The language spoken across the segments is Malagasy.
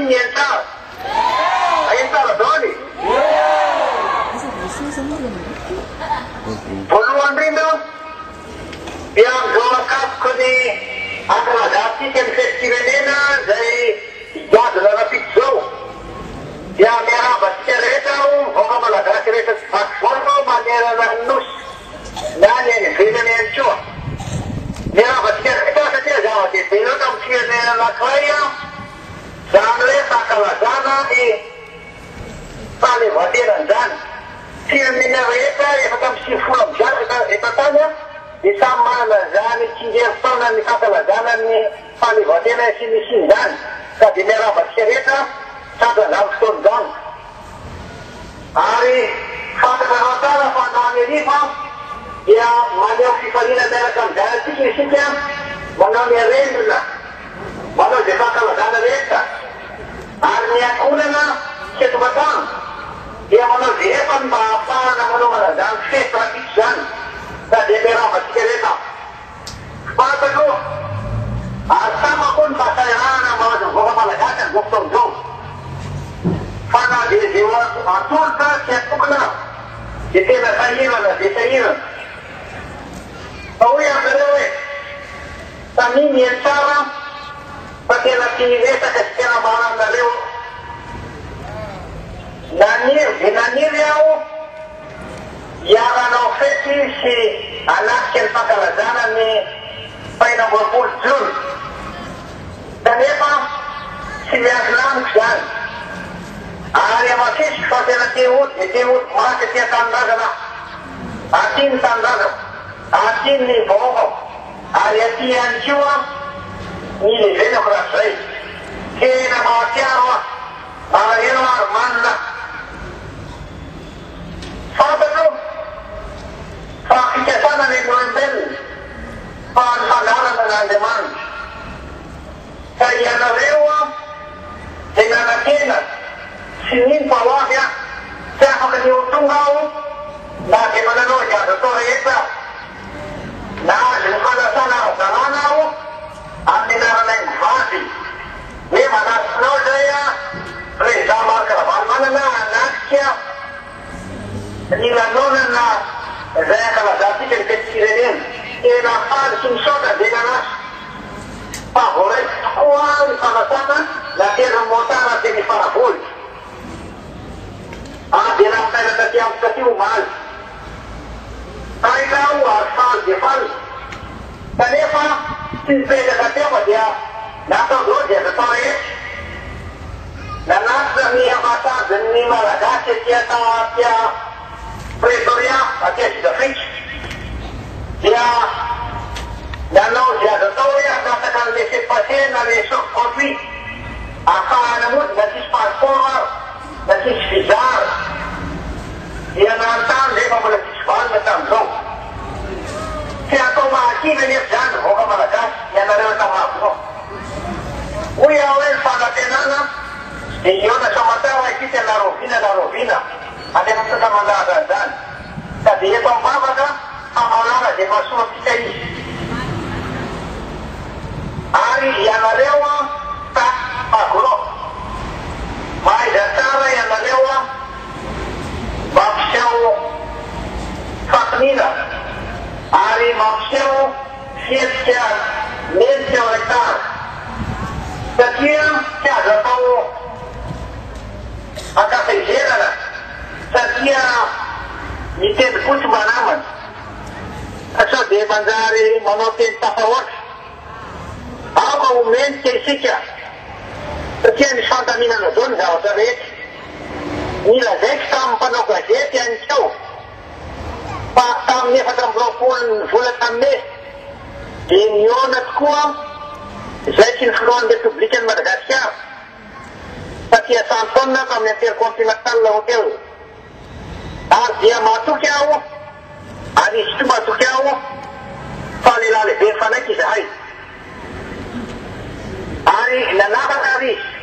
mienta. Ayun tara doon eh. Puluhan rin doon. Yang gawakat ko ni ang radati ken festival nila dari jad na pizzo. Ya mera bachcha rehta hu, hoga malaga rehta forma manera na nus. Nane ne fina ne ancho. Mera bachcha rehta saja jawa de telo kam fina na khaya. Samle sakala jana e pale vate ranjan. Fina ne rehta e kam si fulam jana eta tanya. Isama na jani kingerson na sakala jana ni pale vate na sinisindan. Kadi mera bachcha rehta Sada langsung dong. Hari pada perhatian pada ini pun, ya mana si Farina mereka dari sini sekian, mana dia rendah, mana dia kalau ada rendah. Hari yang kulena sesuatu, dia mana dia pun bapa, nama mana dan sesuatu, tadi mereka masih kereta. Pada tu, asal pun pasal yang nama tu, bukan malah kata gosong jom. Pada di jiwa atur tak siapa kena. Kita nak sayang, kita sayang. Tahu yang kedua, kami ni cara pakai lagi kita kesekian barang dari nani dia, yang ofisi si anak yang pakai lajanan ni, pada berpulsur. Dan apa si Islam kan? Area masih seperti tiut mana ketika tanda kena, asin tanda, asin ni bohong, area tian jua, ni lepas kerasai, kena macam area mana, apa tu, fakir sana ni berendel, pandangan dengan zaman, saya nak lewat dengan akhirnya. Sinin bawah ya, saya akan diuntung kau. Nah, gimana lo ya, doktor itu. Nah, bukan sana, sana kau. Anda nak naik fasi. Ni mana lo saya? Reza marker, mana nak siap. Ni lah nona nak. Saya kalau jadi kecil-kecilin, ini nak sumsona dengan Pak boleh awal sana, lagi remotan nanti di Parabul. Dia nak saya tiap keciuman. Saya tahu asal dia fal. Kenapa? Sampai dekat apa dia? Nak tahu dia tertarik. Dan nak ni apa dan ni malah kasih dia Pretoria, dia sudah fix. Dia dan dia tertarik ya katakan lesep pasien dan esok kopi. Akan namun nanti paspor. Nanti bizar. Dia nanti dia boleh diskon macam tu. Siapa mati ni jangan hoga malakas yang ada dalam apa. Uya awal pada tenana. Dia nak sama tahu kita larofina. Ada yang sama ada dan. Tapi dia tahu apa kan? Amalan dia masuk kita ini. Hari yang lewat tak makhluk. Mai dasar yang lewat maksud faknina hari maksud siapa menjadi setiap tiada tahu akan terjadi setiap itu pun mana asal dia bandari monotin tafawat apa umen tersikat setiap Santa Mina Nodon jauh dari nila deksam panoka jetian jauh pak tamnya pada blokun fulat tamne dinionat kuam Zaikin Khluan Republikan Madagaskar Patia Santona kami terkontinental hotel dia masuk jauh Anis itu masuk jauh Falilale Befana kisahai Ari nanabat Aris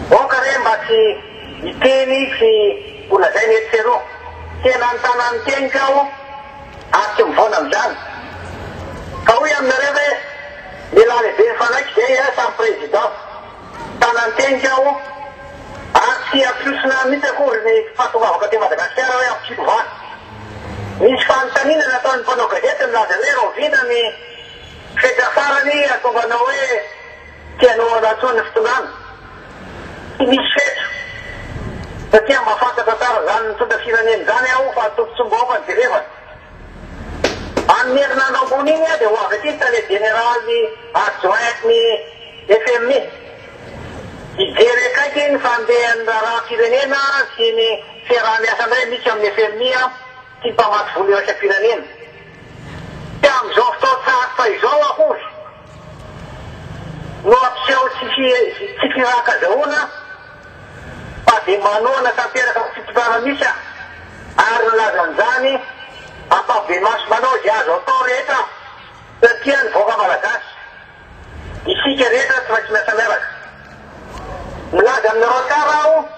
karen basi iteni si pula saya ni seru kenantanan kau atum fonam dan kau yang nereve dilale Befana kisahai sampai itu fanantenitra aho tsy ampiosina mihitsy akory ny fahatongavaka ty Madagasikara hoe ampitovana. Misy fanontaniana nataon'ny mpanao gazety milaza hoe rovina ny fetrafarany atonganao hoe tianao anatsony fotonana. Tsy misy fetra. Satria mba fantatra tsara zany mitondra firenena zany aho fa tompotsombaoka ny direvana. Amin'ny herinandro ambony iny dia ho avy aty ny tale generaly adjoint ny FMI. Ijery akaiky ny fandehan'ny raha firenena sy ny fiaraha-miasa indray misy amin'ny FMI sy mpamaty vola eo asa-pirenena. Dia amin'izao fotoan-tsarotra izao akory no ampiseho tsy firaka-zahoana fa dia manoana tanteraka ny fitondrana misy ary nilazan'izany ampabe maso manao izay azo atao rehetra satria ny vahoaka malagasy isika rehetra tsy maintsy miasa miaraka. Milaza aminareo tsara aho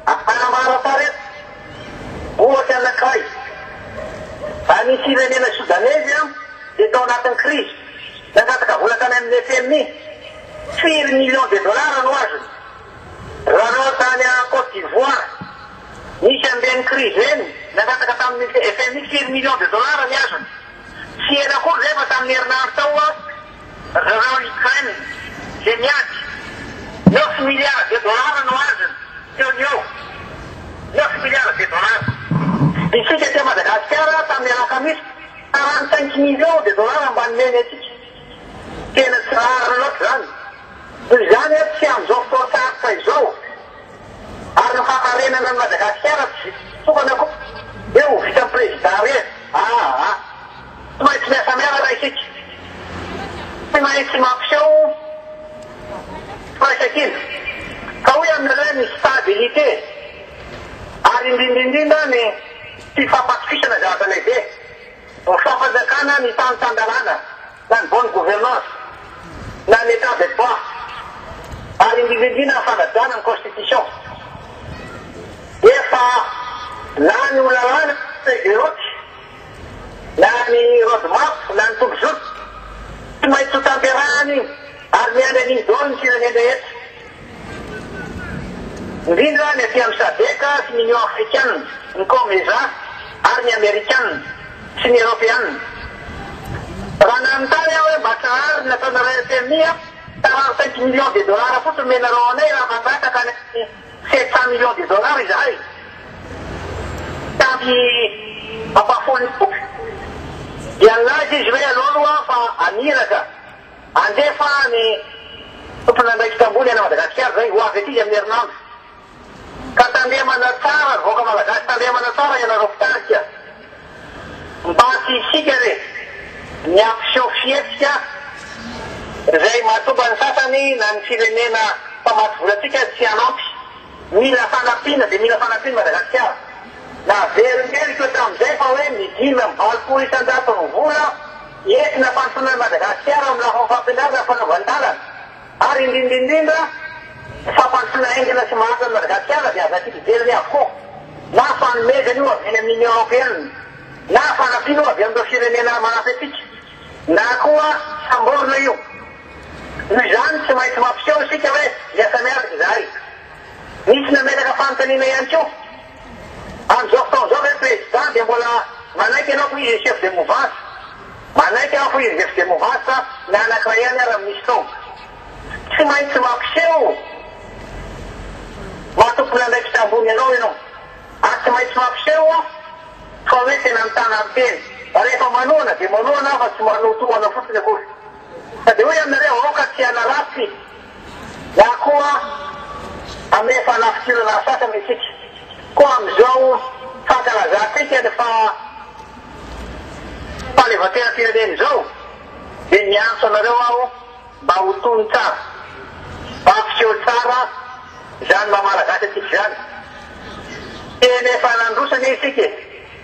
anambara tsara ohatra anankiray any firenena Sodanezy dia tao anatin'ny krizy nangataka vola tany amin'ny FMI 5 millions de dollars no azony. Raha tany a Côte d'Ivoire nisy amben'ny krizy eny nangataka tamin'ny FMI 5 millions de dollars ny azony. Tsy ela koa rehefa tamin'ny herinandro tao zareo Ukraine zay miady 9 milliards de dollars no azony teo ny eo 9 milliards de dollars. Isika ty Madagasikara tamin'ny alakamisy 45 millions de dollars ambanimeny atsika. Tena tsy rariny loatra zany. Toy zany tsy amin'izao fotoan-tsarotra izao ary ny fakarenana ny Madagasikara tsy tokana koa eo vita président rehetra. Tsy maintsy miasa miaraka isika. Tsy maintsy mampiseho faisakina ka hoe amin'ireny ny stabilité ary indrindrindrindra ny fifampatokisana zavatra lehibe ny fampanjakana ny tanitandalana na ny bonne gouvernance na ny état de droit ary indrindrindrindra ny fanajana ny constitution. Efa na ny olalana federoty na ny roadmap na ny tombozoto tsy maintsy ho tamperahany ary miandry an'iny dao ny firenena rehetra. Indrindra ny aty amin'ny sadeka sy ny Union africaine ny COMESA ary ny américaine sy ny européenne. Raha nanotany aho hoe mba tsarary nataonareo FMI 45 millions de dollars fotsiny menareo anay raha mangataka ny 700 millions de dollars izahay. Tampy ampafony tompy. Dia nilaza izy hoe aloha fa aniraka andefa ny tompon'andraikitra tambony ana Madagasikara zay ho avy aty amin'ny herinandro. Ka tandemana tsara vahoaka malagasy tandemana tsara ianareo fitarika mba tsy isika re ny ampiseho fihetsika zay mahatonga ny sasany na ny firenena mpamaty volatsika tsy hanampy. Mila fanampiana dia mila fanampiana Madagasikara. Na verimberi toetra amin'izay fa hoe midimy amin'ny 20% ny vola entina fantonana Madagasikara amin'ny lafa fampianarana fanaovandalana ary indrindrindrindra fampantsona engina sy mahasa ny Madagasikara dia aza tika ijeriny avokoa na fanomezany io avy eny amin'ny Union européenne na fanampiana io avy amin'ireo firenena manampy atsika na koa samborona io. Noho izany tsy maintsy mampiseho isika hoe miasa miaraka izahay. Misy nametaka fanontaniana ihany koa amin'izao fotoan'izao hoe président dia mbola manaiky ianao ko izy chef de mouvance manaiky aho izy chef de mouvance na anankiray ihany ary amin'ny misy tao. Tsy maintsy mampiseho mahatompona andraikitra ambony ianao ianao ary tsy maintsy mampiseho fa hoe tena mitana amin'ny teny. Rehefa manoana dia manoana fa tsy manotoana fotsiny akory. Fa dia hoe aminareo aoka tsy hanaratsy na koa amin'ny fanafikirana sasany isika. Koa amin'izao fankalazantsika rehefa falevatera-pirenena izao dia miantso anareo aho mba ho tony tsara mba ampiseho tsara zany mba malagasy atsika zany. Tena efa nandrosany isika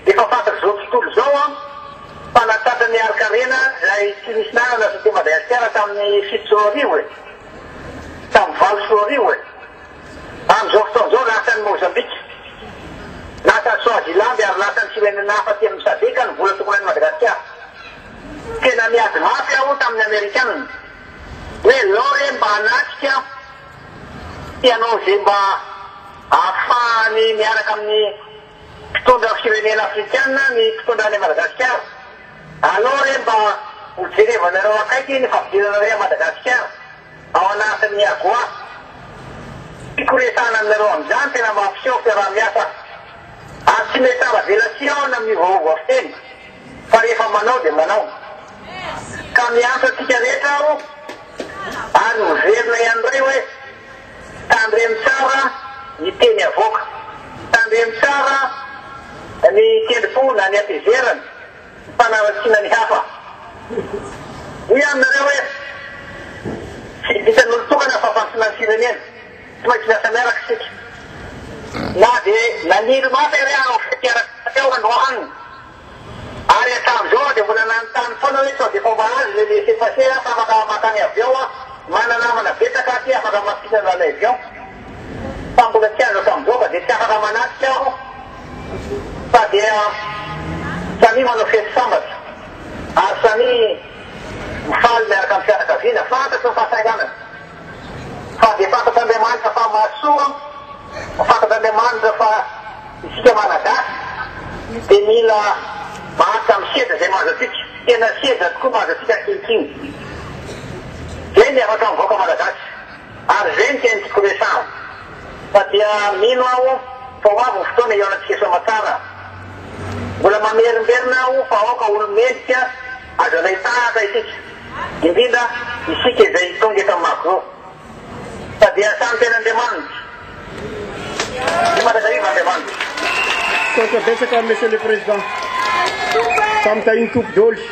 efa fantatry zao tontolo zao fanatatra ny arikarena zay tsy misy nanana ty Madagasikara tamin'ny 7 soarivo tamin'ny 9 soarivo amin'izao fotoan'izao lasany Mozambique lasany Swaziland ary lasany firenena hafa ty amin'ny sadeka ny vola tokony any Madagasikara. Tena miady mafy aho tamin'ny Amerikanina hoe lore mba hanatrika ianao zay mba ahafahany miaraka amin'ny mpitondra firenena afrikana ny mpitondrany Madagasikara. Alao re mba hojerevanareo akaiky ny fampidirana Madagasikara ao anatin'ny agoa. Fikoresana aminareo amin'izany tena mampiseho fiaraha-miasa ary tsy mety ara-velation amin'ny vaovao fiteny fa rehefa manao dia manao. Ka miantso antsika rehetra aho ary miverina ihany iray hoe tandremo tsara ny teny avoaka, tandremo tsara ny tendrimpo na ny ampezerany mpanaratsiana ny hafa. Hoy aminareo hoe tsy vitan'olo tokana fa fantsina ny firenena, tsy maintsy miasa miaraka isika. Na dia nanily mata ire aho fitiaraka teo androany. Ary hatramin'izao dia mbola nanontany foana hoe sao dia fomba azy le laissez-passer fa afaka makany avion mana namana betsaka aty afaka mampitana ilay avion. Fa mbola tsy azo tamin'izao fa dia tsy afaka manatrika aho. Fa dia samy manao fety sambatra ary samy mifaly miaraka amin'ny fianakaviana fantatry ny fahasainganana. Fa dia fantatr'Andriamanitra fa mahasoa, fantatr'Andriamanitra fa isika malagasy dia mila maharitra amin'ny seza izay mahazo atsika. Tena seza tokoa mahazo atsika ankehitriny. Zay ny afaka mivoaka malagasy ary zay ny teny fikoresana. Fa dia mino aho fa ho avy ny fotoana ioanantsika soamatsara. Mbola mamerimberina aho fa aoka olo-medika azo anay tahaka isika, indrindra isika izay tonga eto amin'ny makozao. Fa dia samy ten'Andriamanitra. Ny Madagariva Andriamanitra. Betsaka, Monsieur le Président. Samtahiny tompo dôly.